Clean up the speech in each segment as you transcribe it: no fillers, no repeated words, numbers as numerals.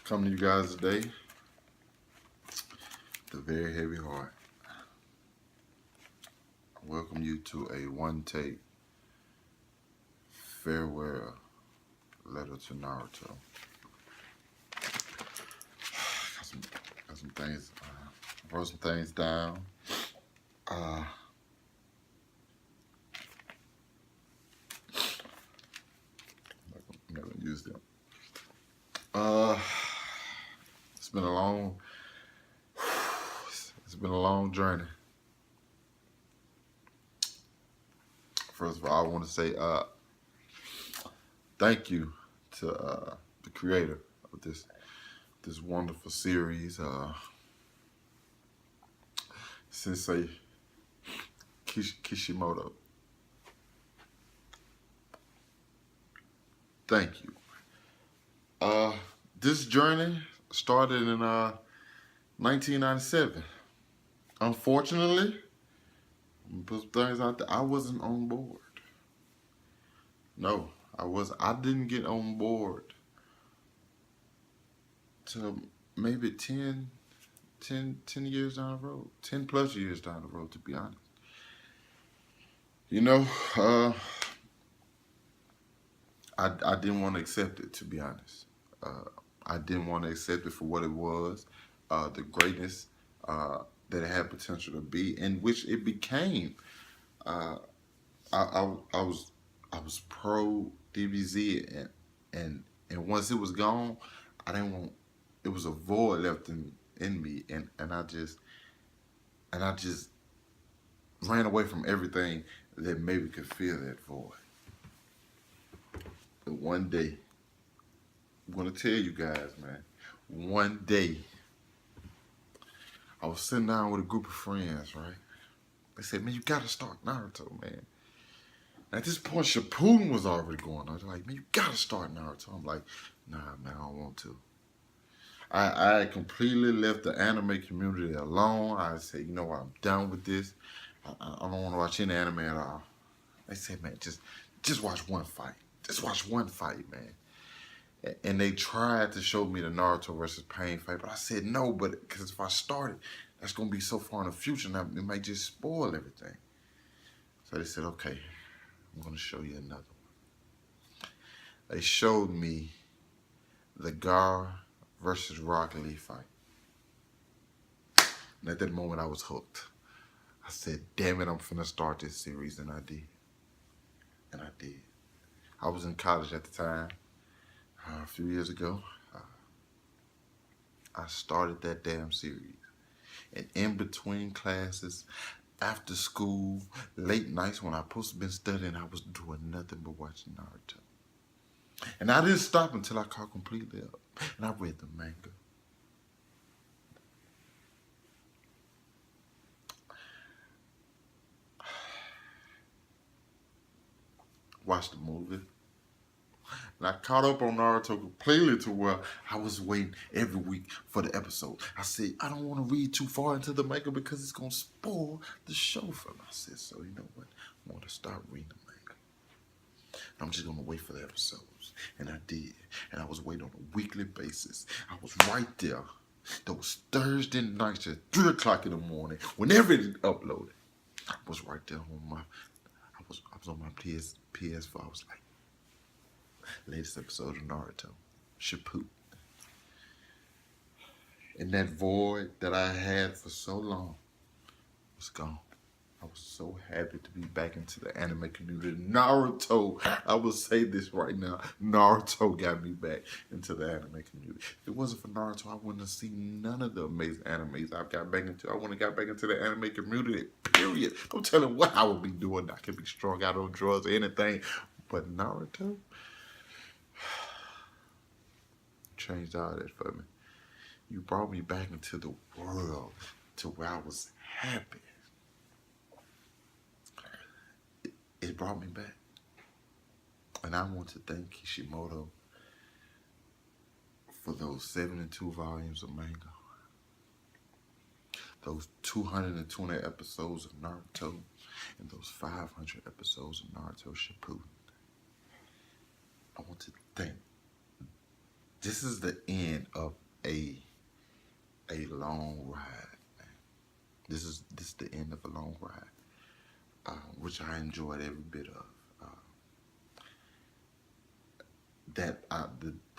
Coming to you guys today, the very heavy heart. I welcome you to a OneTake farewell letter to Naruto. Got some things. Wrote some things down. I'm not gonna use them. It's been a long journey. First of all, I want to say thank you to the creator of this wonderful series, Sensei Kishimoto. Thank you. This journey started in 1997. Unfortunately, put some things out there, I wasn't on board. No, I didn't get on board till maybe 10 years down the road. 10 plus years down the road, to be honest. You know, I didn't want to accept it, to be honest. I didn't want to accept it for what it was, the greatness that it had potential to be, in which it became. I was pro DBZ, and once it was gone, I didn't want. It was a void left in me, and I just ran away from everything that maybe could fill that void. But one day, I'm gonna tell you guys, man. One day, I was sitting down with a group of friends, right? They said, "Man, you gotta start Naruto, man." At this point, Shippuden was already going on. They're like, "Man, you gotta start Naruto." I'm like, "Nah, man, I don't want to." I completely left the anime community alone. I said, "You know what? I'm done with this. I don't want to watch any anime at all." They said, "Man, just watch one fight. Just watch one fight, man." And they tried to show me the Naruto versus Pain fight, but I said no, because if I started, that's going to be so far in the future, now it might just spoil everything. So they said, "Okay, I'm going to show you another one." They showed me the Gar versus Rock Lee fight. And at that moment, I was hooked. I said, "Damn it, I'm finna start this series," and I did. And I did. I was in college at the time. A few years ago, I started that damn series. And in between classes, after school, late nights when I was supposed to been studying, I was doing nothing but watching Naruto. And I didn't stop until I caught completely up. And I read the manga. Watched the movie. And I caught up on Naruto completely to where I was waiting every week for the episode. I said, I don't want to read too far into the manga because it's going to spoil the show for me. I said, so you know what? I want to start reading the manga. I'm just going to wait for the episodes. And I did. And I was waiting on a weekly basis. I was right there. Those Thursday nights at 3 o'clock in the morning, whenever it uploaded, I was right there on my, I was on my PS4. I was like, latest episode of Naruto, Shippuden. And that void that I had for so long was gone. I was so happy to be back into the anime community. Naruto, I will say this right now, Naruto got me back into the anime community. If it wasn't for Naruto, I wouldn't have seen none of the amazing animes I've got back into. I wouldn't have got back into the anime community, period. Don't tell him what I would be doing. I could be strung out on drugs or anything. But Naruto changed all that for me. You brought me back into the world to where I was happy. It brought me back. And I want to thank Kishimoto for those 72 volumes of manga, those 220 episodes of Naruto, and those 500 episodes of Naruto Shippuden. I want to thank this is the end of a long ride. This is the end of a long ride, which I enjoyed every bit of.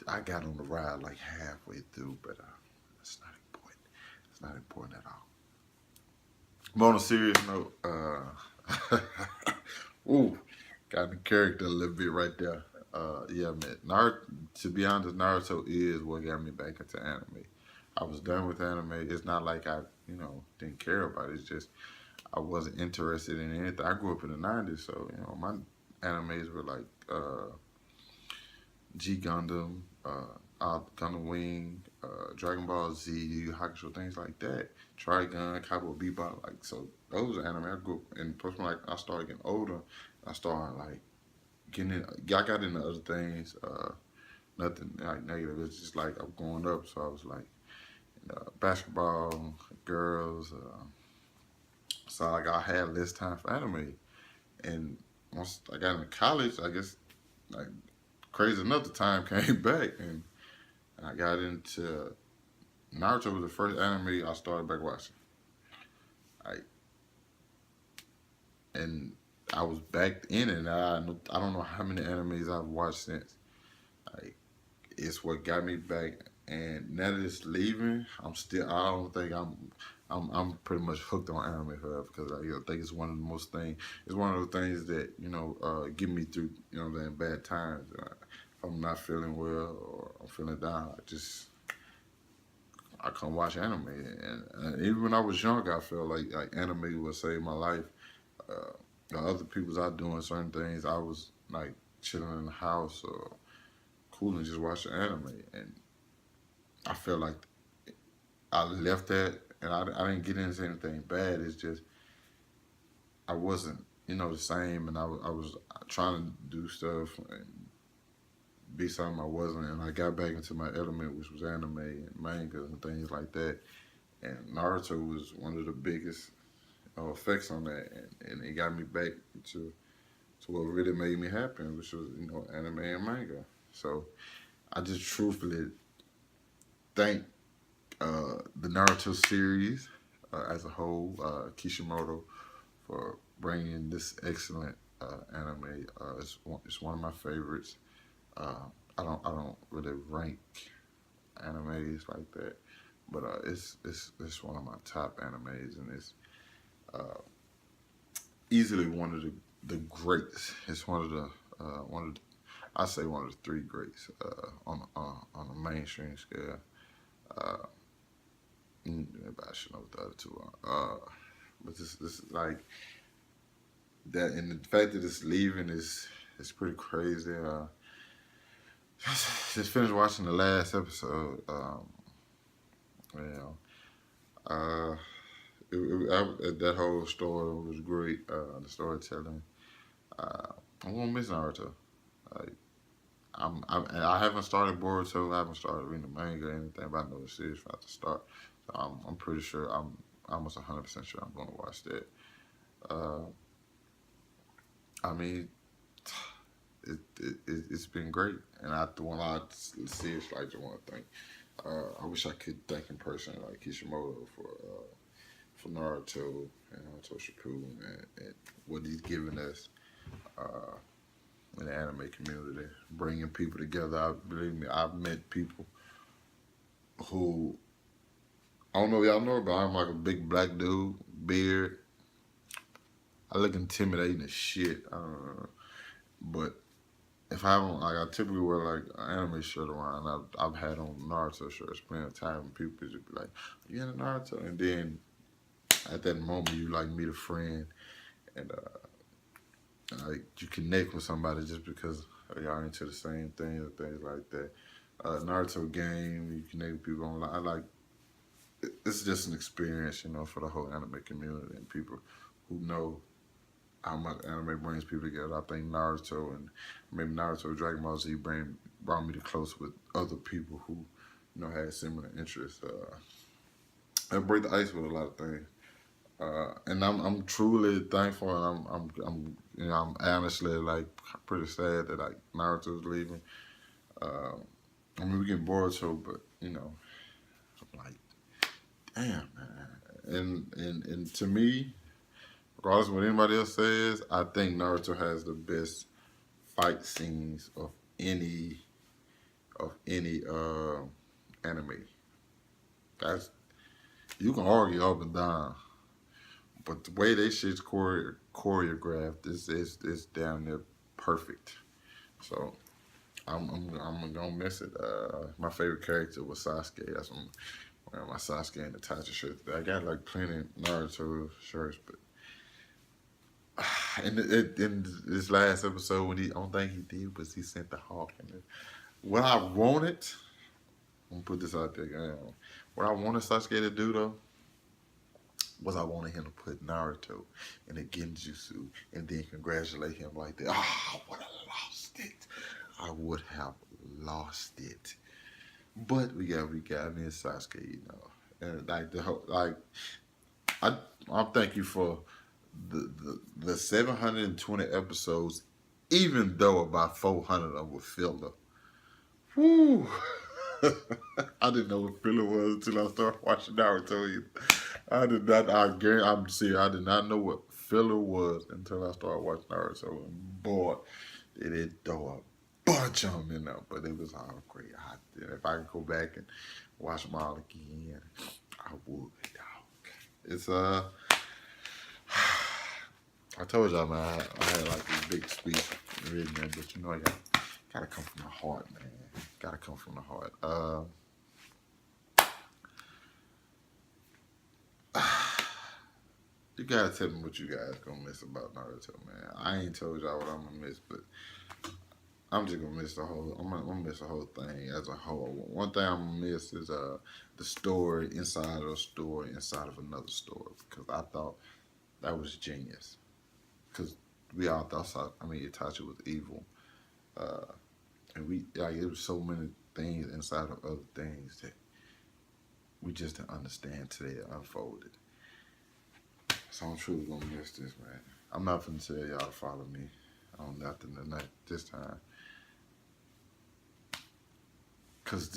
I got on the ride like halfway through, but it's not important. It's not important at all. But on a serious note, ooh, got the character a little bit right there. Yeah, man. Naruto, to be honest, Naruto is what got me back into anime. I was done with anime. It's not like I, didn't care about it. It's just I wasn't interested in anything. I grew up in the '90s, so my animes were like G Gundam, Gundam Wing, Dragon Ball Z, Yu Yu Hakusho, things like that. Trigun, Cowboy Bebop, like so. Those are anime I grew up, and plus when I started getting older, I started like getting in. I got into other things. Nothing like negative. It's just like I'm growing up, so I was like basketball, girls. So like I had less time for anime, and once I got into college, I guess like crazy enough, the time came back, and I got into Naruto. Was the first anime I started back watching. Like, and I was back in it. And I don't know how many animes I've watched since. Like, it's what got me back. And now that it's leaving, I don't think I'm pretty much hooked on anime forever because I think it's one of the most things. It's one of the things that get me through them bad times. If I'm not feeling well or I'm feeling down, I come watch anime. And even when I was younger, I felt like anime would save my life. The other people's out doing certain things, I was like chilling in the house or cool and just watching anime. And I feel like I left that, and I didn't get into anything bad. It's just I wasn't, the same, and I was trying to do stuff and be something I wasn't, and I got back into my element, which was anime and manga and things like that. And Naruto was one of the biggest effects on that, and it got me back to what really made me happy, which was anime and manga. So I just truthfully thank the Naruto series as a whole, Kishimoto, for bringing this excellent anime. It's one of my favorites. I don't really rank animes like that, but it's one of my top animes, and it's easily one of the greats. It's one of the I say one of the three greats on a mainstream scale. Maybe I should know what the other two are. But this is like that, and the fact that it's leaving is pretty crazy. Just finished watching the last episode. Uh, that whole story was great. The storytelling. I'm gonna miss Naruto. Like, I haven't started Boruto. I haven't started reading the manga or anything, but I know the series about to start. So I'm pretty sure. I'm almost 100% sure I'm gonna watch that. I mean, it's been great, and when I see it, I just want to thank. I wish I could thank in person like Kishimoto for Naruto and Naruto Shippuden and what he's given us in the anime community, bringing people together. Believe me, I've met people who I don't know if y'all know, but I'm like a big black dude, beard. I look intimidating as shit. But if I don't, like, I typically wear like an anime shirt around. I've had on Naruto shirts plenty of time, and people just be like, "Are you into Naruto?" And then at that moment, you like meet a friend, and like you connect with somebody just because y'all into the same thing or things like that. Naruto game, you connect with people online. I like it's just an experience, for the whole anime community and people who know how much anime brings people together. I think Naruto and maybe Naruto Dragon Ball Z brought me to close with other people who, had similar interests. I break the ice with a lot of things, and I'm truly thankful, and I'm honestly like pretty sad that like Naruto's leaving. I mean, we getting bored too, but you know, I'm like, damn, man. And to me, regardless of what anybody else says, I think Naruto has the best fight scenes of any anime. That's you can argue up and down, but the way they shit's choreographed is damn near perfect. So I'm gonna miss it. My favorite character was Sasuke. That's one wearing my Sasuke and Itachi shirt. I got like plenty of Naruto shirts, but in this last episode, when he only thing he did was he sent the Hawk. And what I wanted, I'm gonna put this out there, what I wanted Sasuke to do though was I wanted him to put Naruto in a Genjutsu and then congratulate him like that. I would have lost it. I would have lost it. But we got me and Sasuke, you know. And like the whole I thank you for the 720 episodes, even though about 400 of them were filler. Woo! I didn't know what filler was until I started watching Naruto. I did not. I'm serious. I did not know what filler was until I started watching Naruto. And boy, they did throw a bunch of them in there, but it was all great. If I could go back and watch them all again, I would. Dog. It's I told y'all, man, I had like this big speech written there, but you know, I gotta come from the heart, man. Gotta come from the heart. You gotta tell me what you guys gonna miss about Naruto, man. I ain't told y'all what I'm gonna miss, but I'm just gonna miss the whole. I'm gonna miss the whole thing as a whole. One thing I'm gonna miss is the story inside of a story inside of another story, because I thought that was genius. Because we all thought, I mean, Itachi was evil, and we like it was so many things inside of other things that we just didn't understand today it unfolded. So I'm truly gonna miss this, man. I'm not gonna tell y'all to follow me on nothing tonight this time, cause